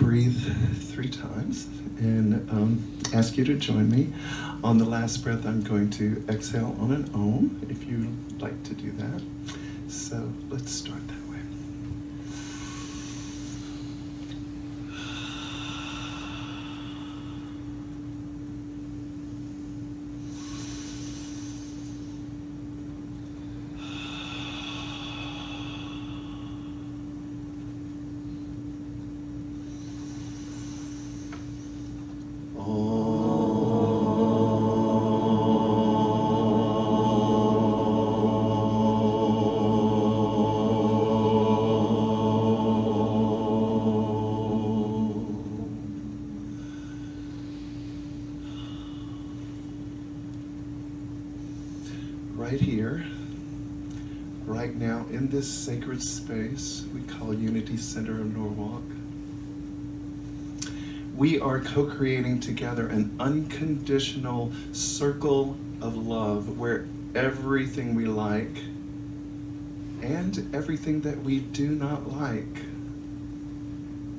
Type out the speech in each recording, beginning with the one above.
breathe 3 times and ask you to join me. On the last breath, I'm going to exhale on an Om, if you'd like to do that. So let's start that way. Right here, right now, in this sacred space we call Unity Center of Norwalk, we are co-creating together an unconditional circle of love where everything we like and everything that we do not like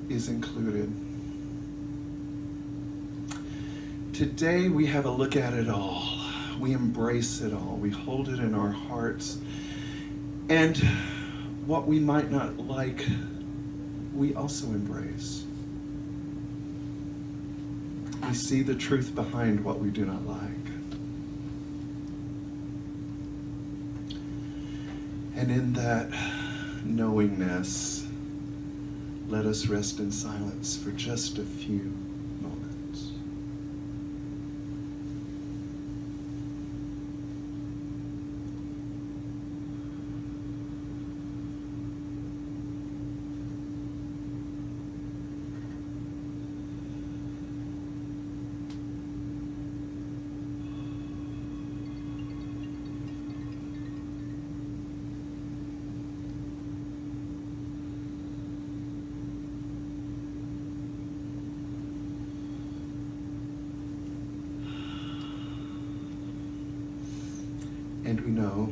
is included. Today we have a look at it all. We embrace it all. We hold it in our hearts. And what we might not like, we also embrace. We see the truth behind what we do not like. And in that knowingness, let us rest in silence for just a few moments. And we know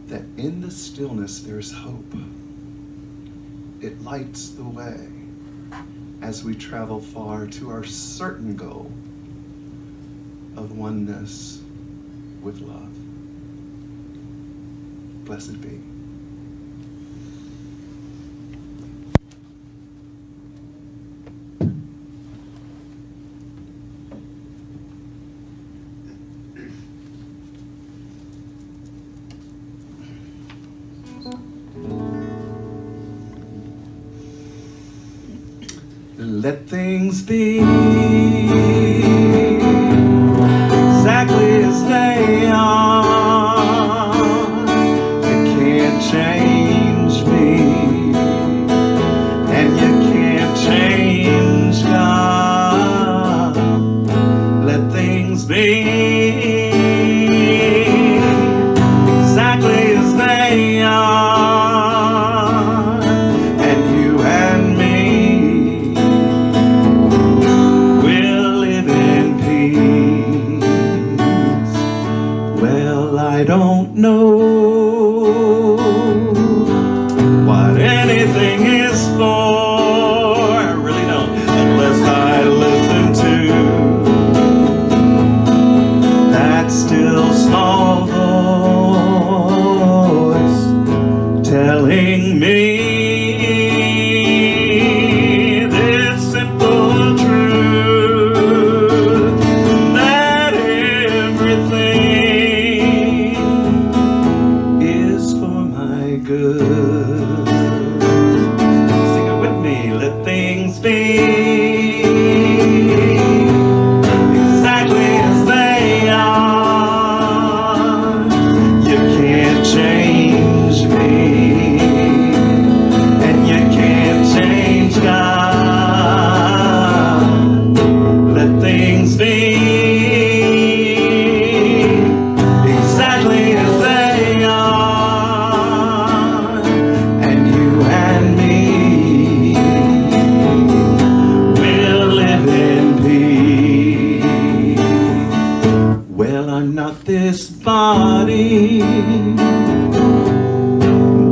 that in the stillness there is hope. It lights the way as we travel far to our certain goal of oneness with love. Blessed be. Let things be exactly as they are. You can't change me, and you can't change God. Let things be exactly as they are, and you and me I don't know what anything is for, I really don't, unless I listen to that still small voice telling me this simple truth, that everything good. Sing it with me. Let things be exactly as they are. You can't change me, and you can't change God. Let things be exactly as they are. This body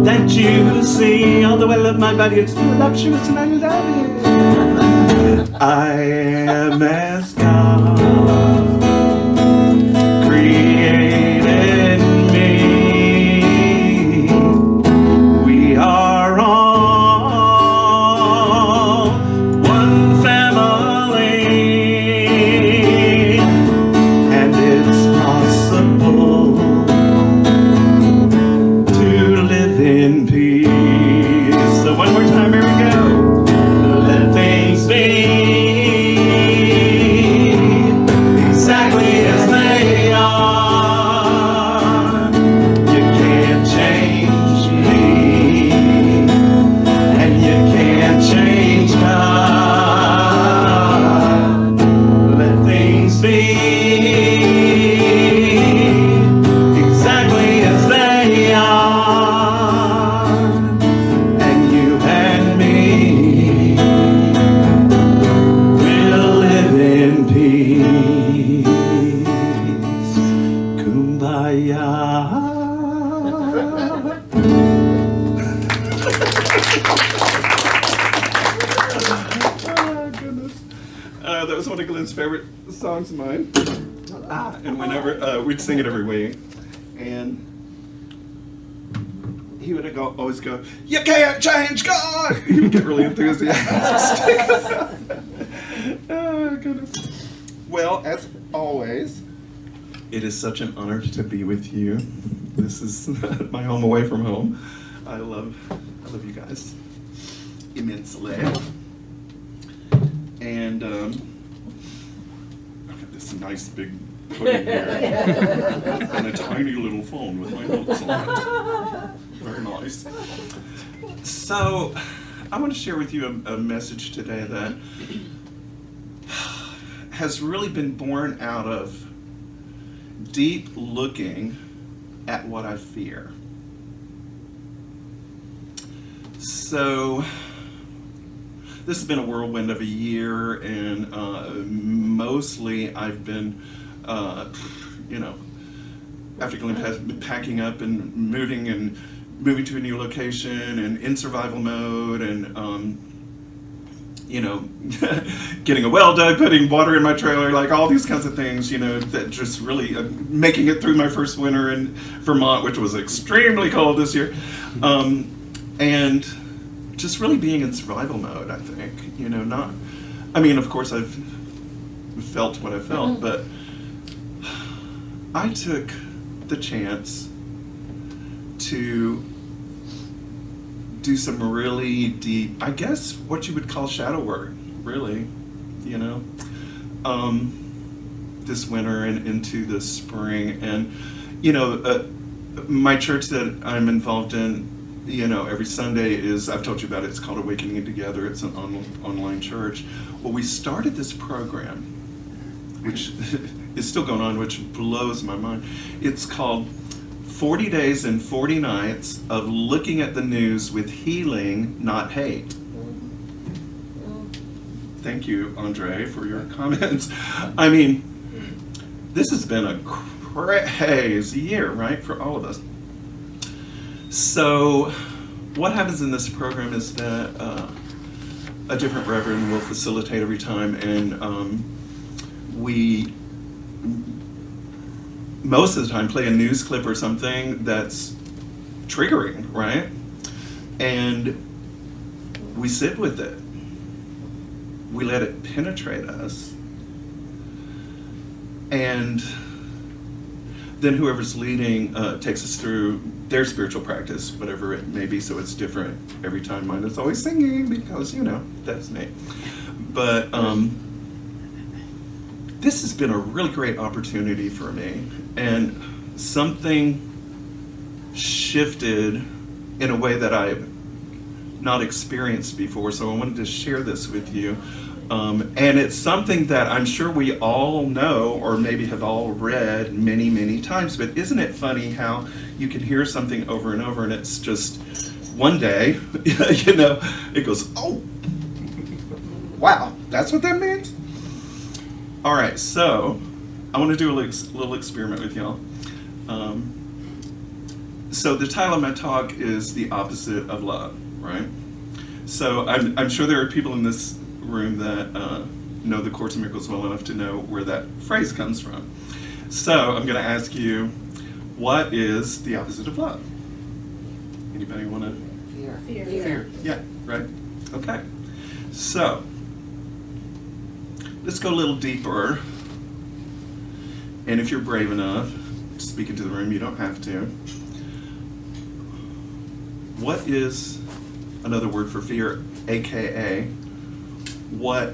that you see, although I love my body, it's too voluptuous and I love it. I am as God created me. We are all one family, and it's possible to live in peace. So one more time, here we go. Let things be exactly as they are. You can't change me, and you can't change God. Let things be exactly as they are, and you and me will live in peace. Kumbaya. Oh, goodness. That was one of Glenn's favorite songs of mine. And whenever we'd sing it every week, and he would always go, "You can't change God." He would get really enthusiastic. Oh, goodness. Well, as always, it is such an honor to be with you. This is my home away from home. I love you guys immensely. And I've got this nice big pudding here and a tiny little phone with my notes on it. Very nice. So, I want to share with you a message today that has really been born out of deep looking at what I fear. So, this has been a whirlwind of a year, and mostly I've been, after packing up and moving to a new location and in survival mode, and getting a well dug, putting water in my trailer, like all these kinds of things, that just really making it through my first winter in Vermont, which was extremely cold this year, and just really being in survival mode, I think. Of course I've felt what I felt, but I took the chance to do some really deep, I guess what you would call shadow work, really, this winter and into the spring. And, my church that I'm involved in, every Sunday I've told you about it, it's called Awakening Together. It's an online church. Well, we started this program, which is still going on, which blows my mind. It's called 40 Days and 40 Nights of Looking at the News with Healing, Not Hate. Thank you, Andre, for your comments. This has been a crazy year, right, for all of us. So, what happens in this program is that a different reverend will facilitate every time, and we most of the time play a news clip or something that's triggering, right? And we sit with it. We let it penetrate us. And then whoever's leading takes us through their spiritual practice, whatever it may be, so it's different every time. Mine is always singing because, that's me. But this has been a really great opportunity for me, and something shifted in a way that I've not experienced before, so I wanted to share this with you. And it's something that I'm sure we all know, or maybe have all read many, many times, but isn't it funny how you can hear something over and over, and it's just one day, it goes, oh, wow, that's what that means? All right, so I want to do a little experiment with y'all. So the title of my talk is The Opposite of Love, right? So I'm sure there are people in this room that know the Course in Miracles well enough to know where that phrase comes from. So I'm going to ask you, what is the opposite of love? Anybody want to? Fear. Fear. Yeah, right. Okay. So let's go a little deeper. And if you're brave enough, speak into the room, you don't have to. What is another word for fear, aka what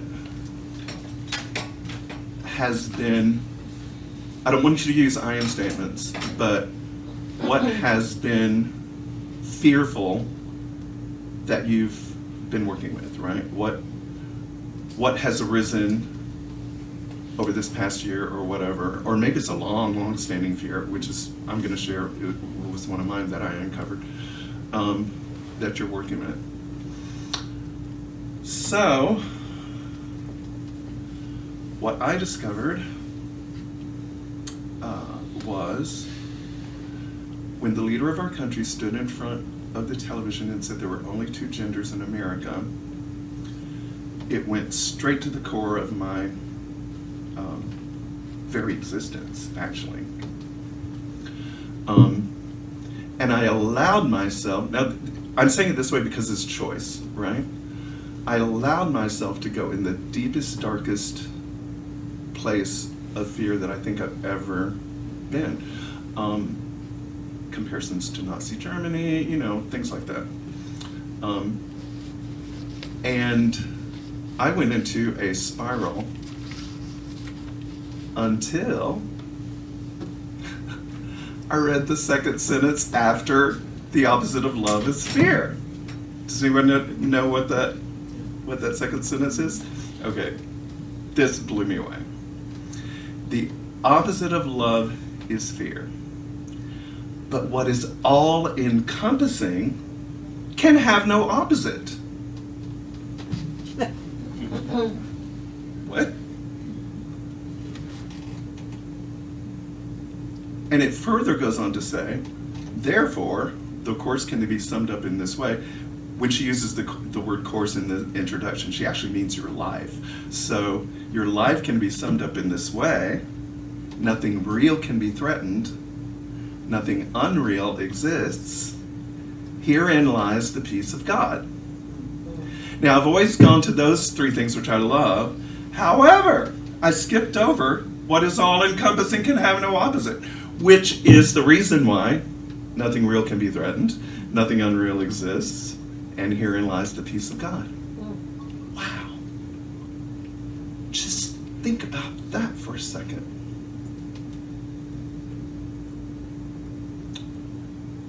has been, I don't want you to use I am statements, but what has been fearful that you've been working with, right? What has arisen over this past year or whatever, or maybe it's a long-standing fear, which is, I'm going to share, it was one of mine that I uncovered, that you're working with. So, what I discovered was when the leader of our country stood in front of the television and said there were only 2 genders in America, it went straight to the core of my very existence, actually. And I allowed myself, now I'm saying it this way because it's choice, right? I allowed myself to go in the deepest, darkest place of fear that I think I've ever been. Comparisons to Nazi Germany, things like that. And I went into a spiral until I read the second sentence after the opposite of love is fear. Does anyone know what that second sentence is? Okay, this blew me away. The opposite of love is fear. But what is all-encompassing can have no opposite. What? And it further goes on to say, therefore, the Course can be summed up in this way. When she uses the word Course in the introduction, she actually means your life. So your life can be summed up in this way. Nothing real can be threatened. Nothing unreal exists. Herein lies the peace of God. Now, I've always gone to those 3 things which I love. However, I skipped over what is all-encompassing can have no opposite, which is the reason why nothing real can be threatened, nothing unreal exists, and herein lies the peace of God. Wow. Just think about that for a second.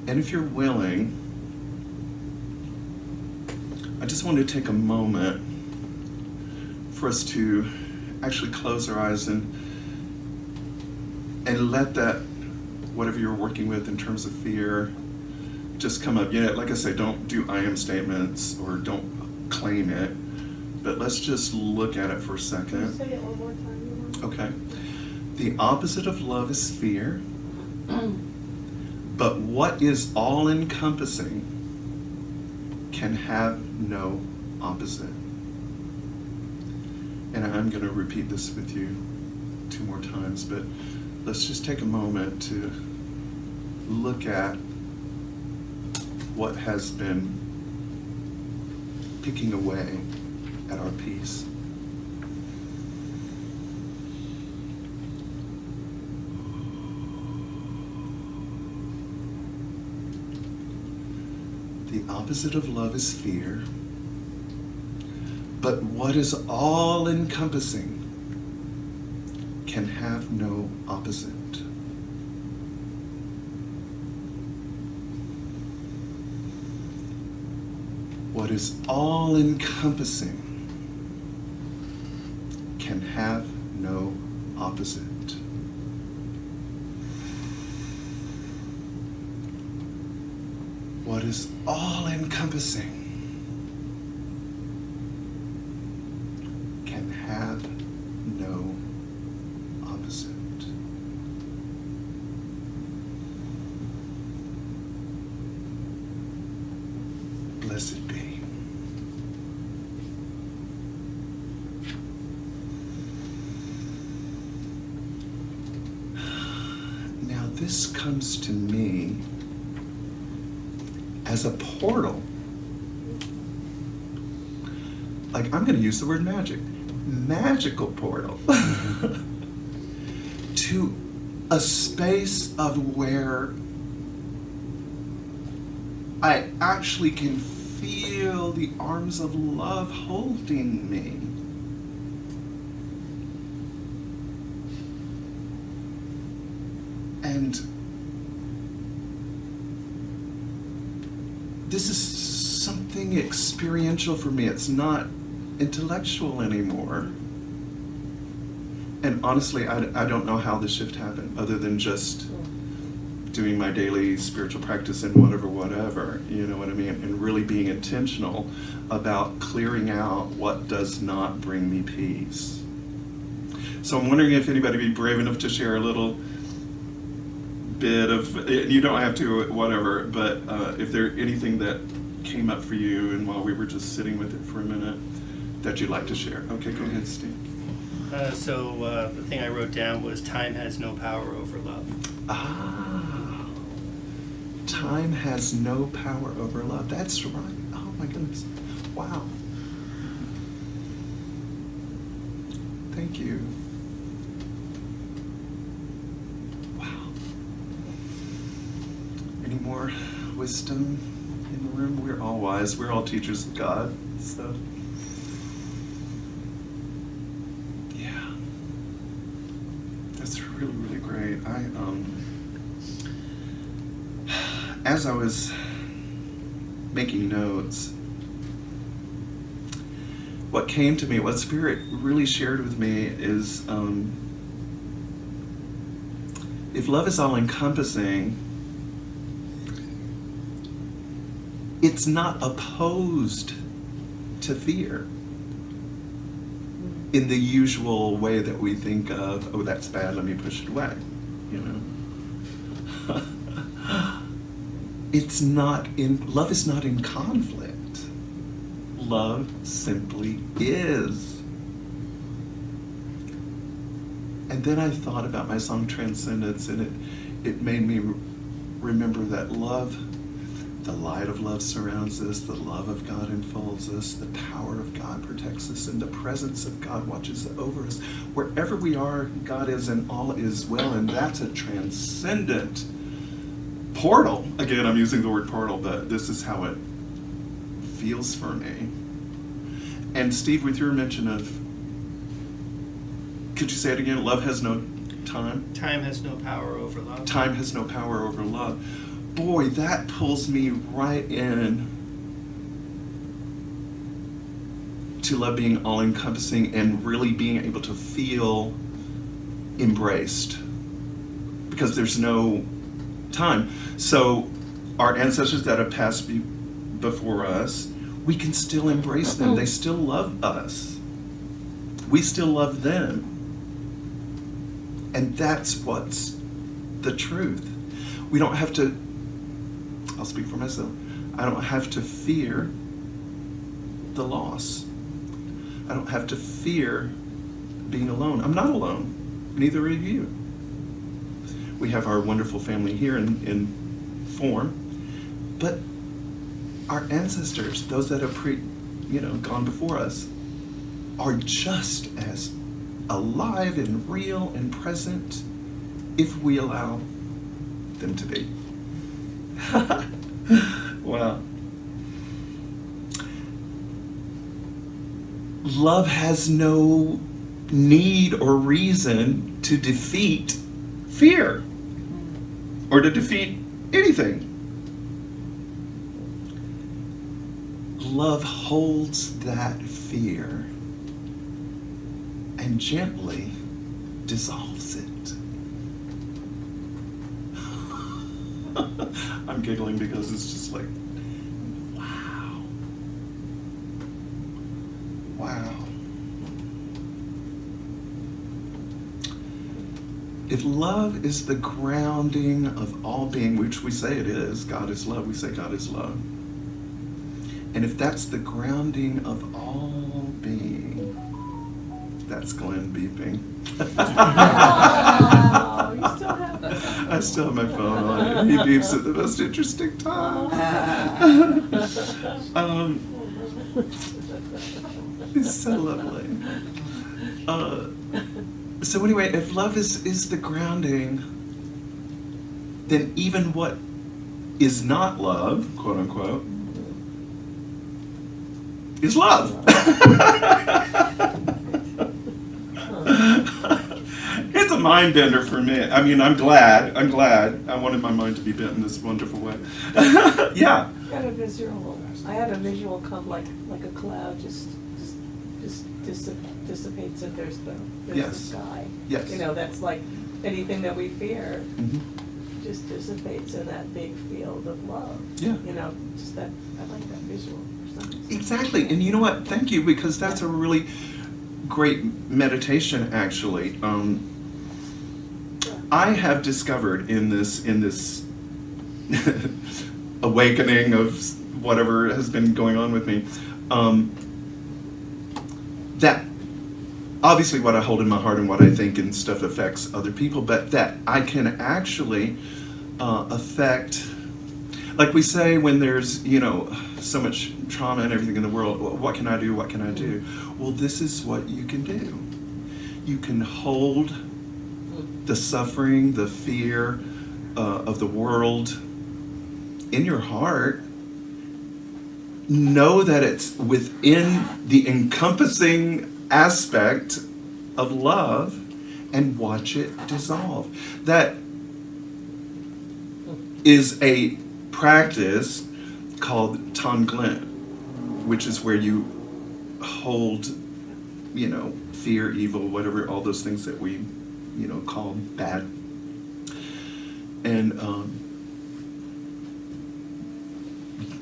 And if you're willing, I just want to take a moment for us to actually close our eyes and let that, whatever you're working with in terms of fear, just come up. Like I say, don't do I am statements or don't claim it, but let's just look at it for a second. Can you say it one more time? Okay. The opposite of love is fear, but what is all-encompassing can have no opposite. And I'm going to repeat this with you 2 more times, but let's just take a moment to look at what has been picking away at our peace. The opposite of love is fear, but what is all-encompassing can have no opposite. What is all-encompassing can have no opposite. What is all-encompassing can have no opposite. Blessed be. this comes to me as a portal. Like, I'm going to use the word magic. Magical portal. To a space of where I actually can feel the arms of love holding me. And this is something experiential for me. It's not intellectual anymore. And honestly, I don't know how the shift happened, other than just doing my daily spiritual practice and whatever, you know what I mean? And really being intentional about clearing out what does not bring me peace. So I'm wondering if anybody would be brave enough to share a little bit of, you don't have to, whatever, but if there anything that came up for you and while we were just sitting with it for a minute that you'd like to share. Okay, go ahead, Steve. So the thing I wrote down was time has no power over love. Ah, time has no power over love. That's right. Oh my goodness. Wow. Thank you. Wow. Any more wisdom in the room? We're all wise. We're all teachers of God. So. That's really, really great. As I was making notes, what came to me, what Spirit really shared with me is, if love is all-encompassing, it's not opposed to fear in the usual way that we think of, oh, that's bad, let me push it away, you know? Love is not in conflict. Love simply is. And then I thought about my song Transcendence, and it made me remember that love, the light of love surrounds us, the love of God enfolds us, the power of God protects us, and the presence of God watches over us. Wherever we are, God is, and all is well, and that's a transcendent portal. Again, I'm using the word portal, but this is how it feels for me. And Steve, with your mention of, could you say it again? Love has no time? Time has no power over love. Time has no power over love. Boy, that pulls me right in to love being all-encompassing and really being able to feel embraced, because there's no time. So our ancestors that have passed before us, we can still embrace them. They still love us. We still love them. And that's what's the truth. We don't have to, I'll speak for myself, I don't have to fear the loss. I don't have to fear being alone. I'm not alone. Neither are you. We have our wonderful family here in form, but our ancestors, those that have gone before us, are just as alive and real and present if we allow them to be. Wow. Love has no need or reason to defeat fear or to defeat anything. Love holds that fear and gently dissolves it. I'm giggling because it's just like, wow. Wow. If love is the grounding of all being, which we say it is, God is love, we say God is love. And if that's the grounding of all being, that's Glenn beeping. Oh, you still have that. I still have my phone on. He beeps at the most interesting time. It's so lovely. So anyway, if love is the grounding, then even what is not love, quote unquote, is love. It's a mind bender for me. I mean, I'm glad. I wanted my mind to be bent in this wonderful way. Yeah. I had a visual come like a cloud just dissipates, and there's the Yes. sky. Yes. You know, that's like anything that we fear Mhm. just dissipates in that big field of love. Yeah. You know, just that, I like that visual for some reason. Exactly. And you know what? Thank you, because that's a really great meditation, actually. I have discovered in this awakening of whatever has been going on with me, that obviously what I hold in my heart and what I think and stuff affects other people, but that I can actually affect, like we say when there's, so much trauma and everything in the world, what can I do? What can I do? Well, this is what you can do. You can hold the suffering, the fear of the world in your heart. Know that it's within the encompassing aspect of love, and watch it dissolve. That is a practice called Tonglen, which is where you hold, fear, evil, whatever, all those things that we, call bad. And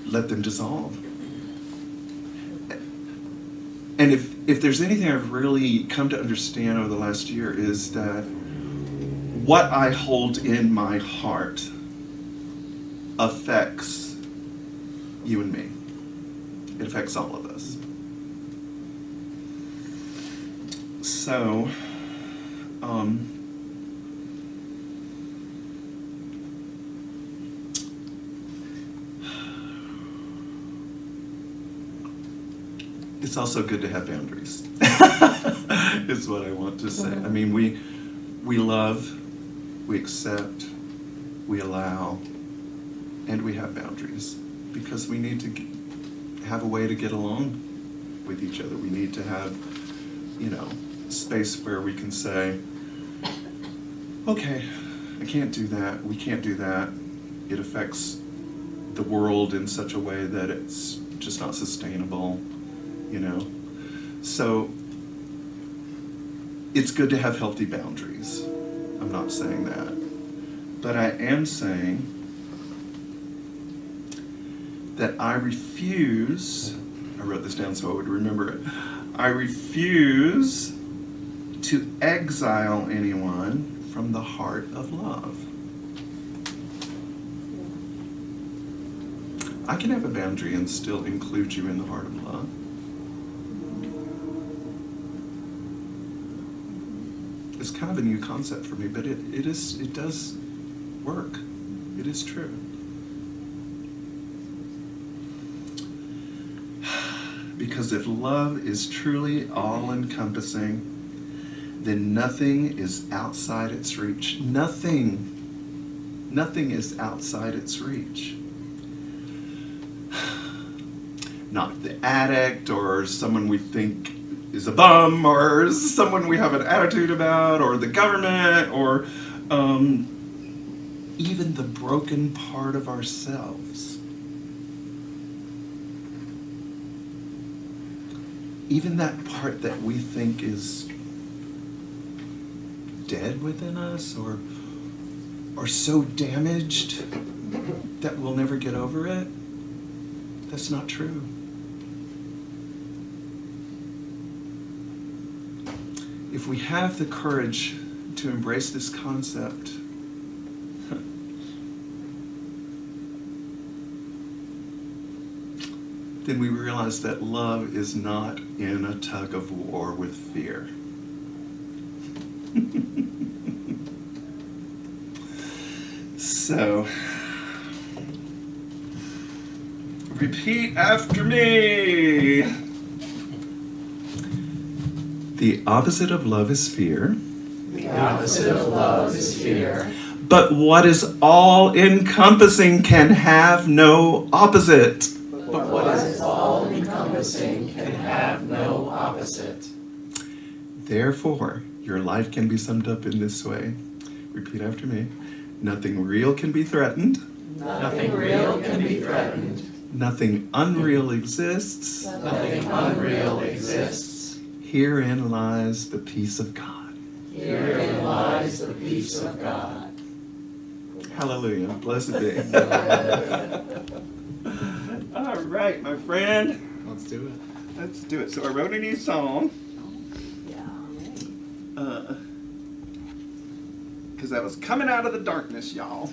let them dissolve. And if there's anything I've really come to understand over the last year is that what I hold in my heart affects you and me. It affects all of us. So, it's also good to have boundaries, is what I want to say. I mean, we love, we accept, we allow, and we have boundaries because we need to have a way to get along with each other. We need to have, space where we can say, okay, I can't do that, we can't do that. It affects the world in such a way that it's just not sustainable. So it's good to have healthy boundaries. I'm not saying that. But I am saying that I refuse, I wrote this down so I would remember it, I refuse to exile anyone from the heart of love. I can have a boundary and still include you in the heart of love. It's kind of a new concept for me, but it does work. It is true. Because if love is truly all-encompassing, then nothing is outside its reach. Nothing is outside its reach. Not the addict or someone we think is a bum or someone we have an attitude about or the government or even the broken part of ourselves. Even that part that we think is dead within us or so damaged that we'll never get over it, that's not true. If we have the courage to embrace this concept, then we realize that love is not in a tug of war with fear. So, repeat after me. The opposite of love is fear. The opposite of love is fear. But what is all-encompassing can have no opposite. But what is all-encompassing can have no opposite. Therefore, your life can be summed up in this way. Repeat after me. Nothing real can be threatened. Nothing real can be threatened. Nothing unreal exists. Nothing unreal exists. Herein lies the peace of God. Herein lies the peace of God. Hallelujah. Blessed be. All right, my friend. Let's do it. Let's do it. So I wrote a new song. Because I was coming out of the darkness, y'all.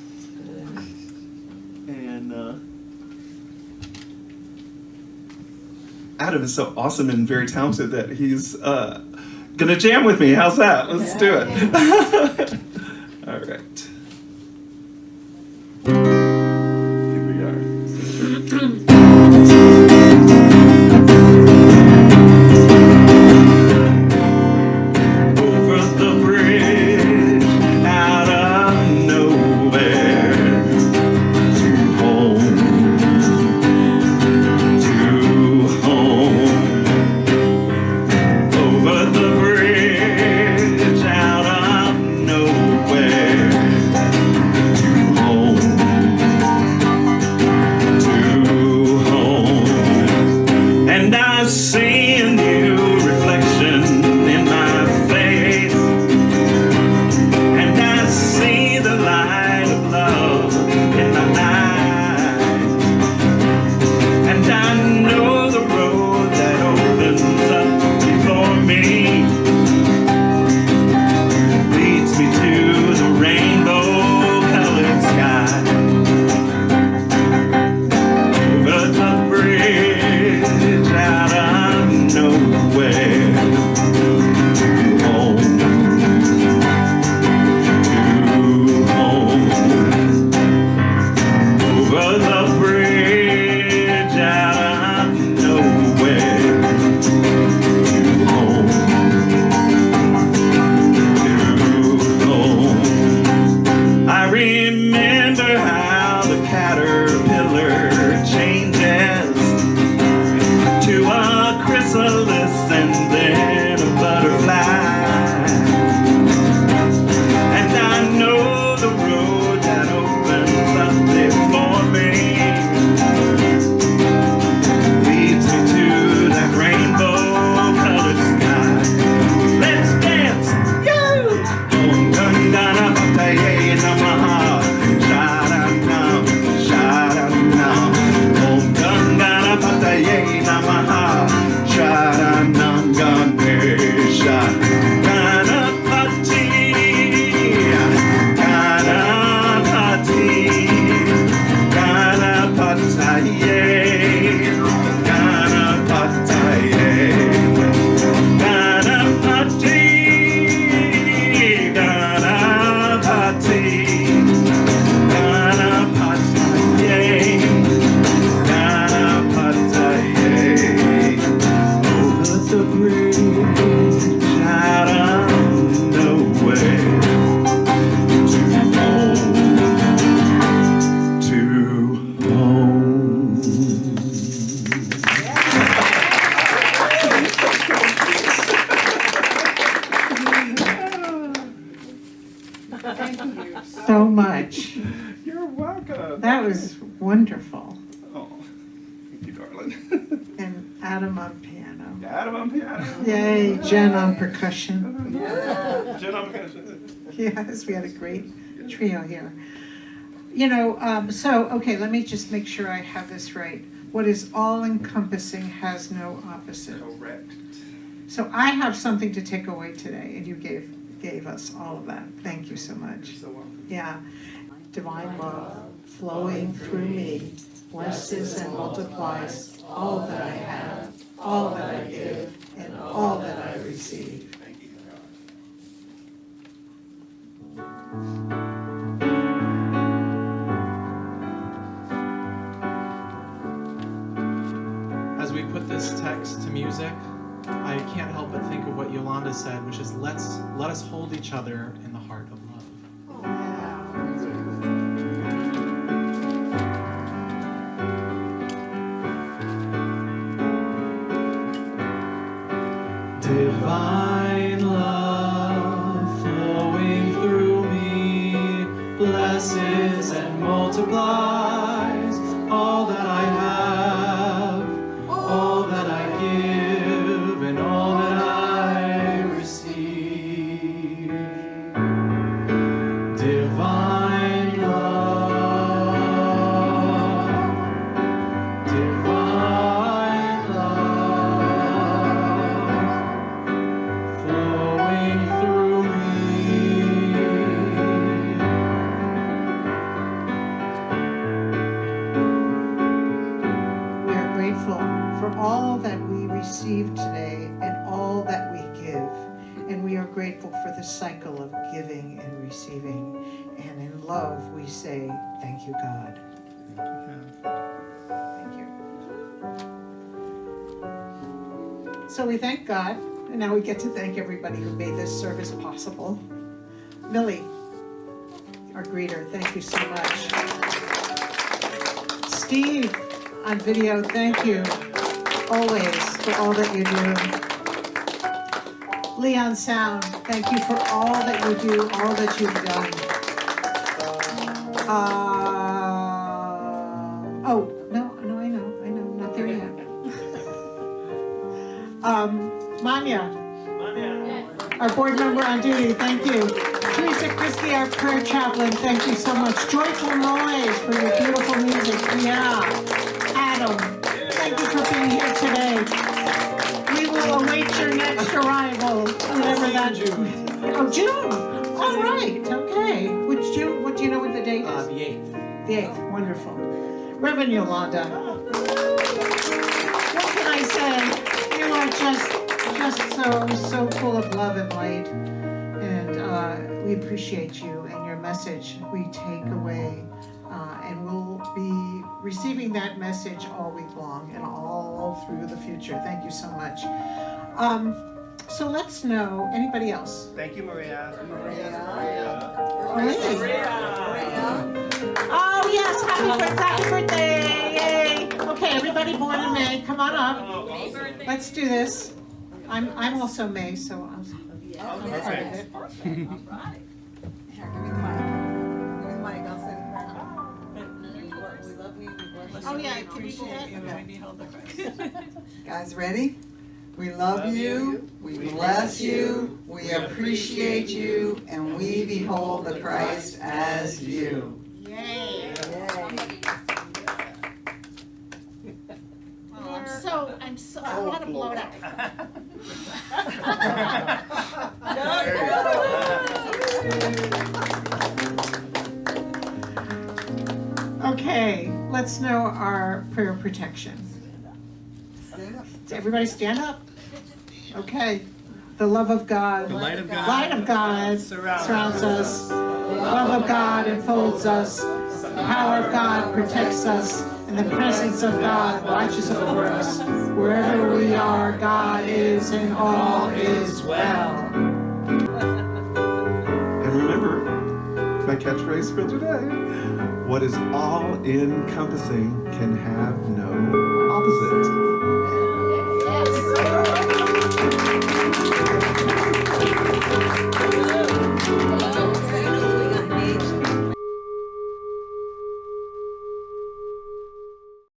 And Adam is so awesome and very talented that he's gonna jam with me. How's that? Let's do it. All right. Here we are. Over the bridge, out of nowhere, to home, over the bridge, out of nowhere, to home, and I see a new reflection in my face, and I see the light of love in my eyes, and I know the road that opens up before me leads me to the rainbow-colored sky. Over the bridge, out of nowhere, to home, over the bridge, out of nowhere, to home, I remember how the caterpillar changes to a chrysalis and then a butterfly. And I know the road that opens up before me leads me to that rainbow-colored sky. Let's dance! Yo! Om Gandana Bhaktaye Namaha. Sharanam, Sharanam. Om Gandana Bhaktaye Namaha. Sharanam Ganesha. Ganapati. Ganapati. Ganapataye. Ganapataye. Ganapati, Ganapati, Ganapataye, Ganapataye. Over the bridge, out of nowhere, to home, to So much. You're welcome. That was wonderful. Oh, thank you, darling. And Adam on piano. Adam on piano. Yay, Jen on percussion. Jen on percussion. Yes, we had a great trio here. You know, okay, let me just make sure I have this right. What is all-encompassing has no opposite. Correct. So I have something to take away today, and you gave us all of that. Thank you so much. So welcome. Yeah. Divine love flowing through me blesses and multiplies all that I have, all that I give, and all that I receive. Thank you. music, I can't help but think of what Yolanda said, which is let us hold each other in the heart of love. Divine love flowing through me blesses and multiplies all that I have, all that I give, and all that I receive. Divine love, divine love, flowing through me. We are grateful for all that we received today and all that we give. And we are grateful for the cycle of giving and receiving. And in love, we say, thank you, God. Thank you. So we thank God, and now we get to thank everybody who made this service possible. Millie, our greeter, thank you so much. Steve, on video, thank you always for all that you do. Leon Sound, thank you for all that you do, all that you've done. I know, not there yet. Manya, our board member on duty, thank you. Teresa Christie, our prayer chaplain, thank you so much. Joyful Noise for your beautiful music. Yeah. Adam, thank you for being here today. We will await your next arrival, whenever that June. Oh, June. All right. Okay. Which June? What do you know what the date is? The 8th. The 8th. Wonderful. Reverend Yolanda. What can I say? You are just so full of love and light, and we appreciate you and your message. We take away, and we'll be receiving that message all week long and all through the future. Thank you so much. So let's know, anybody else? Thank you, Maria. Really? Oh yes, happy birthday! Yay! Okay, everybody born in May, come on up. Let's do this. I'm also May, so I'm part of it. Here, give me the mic. Give me the mic, I'll send her. We love you, we bless you. Oh yeah, can we do that? Guys, ready? We love you, we bless you, we appreciate you, and we behold the Christ as you. Yay! I want to blow it up. Okay, let's know our prayer protection. Everybody stand up. Okay. The love of God. The light of God. Light of God surrounds us. The love of God enfolds us. The power of God protects us. And the presence of God watches over us. Wherever we are, God is, and all is well. And remember, my catchphrase for today, what is all-encompassing can have no opposite.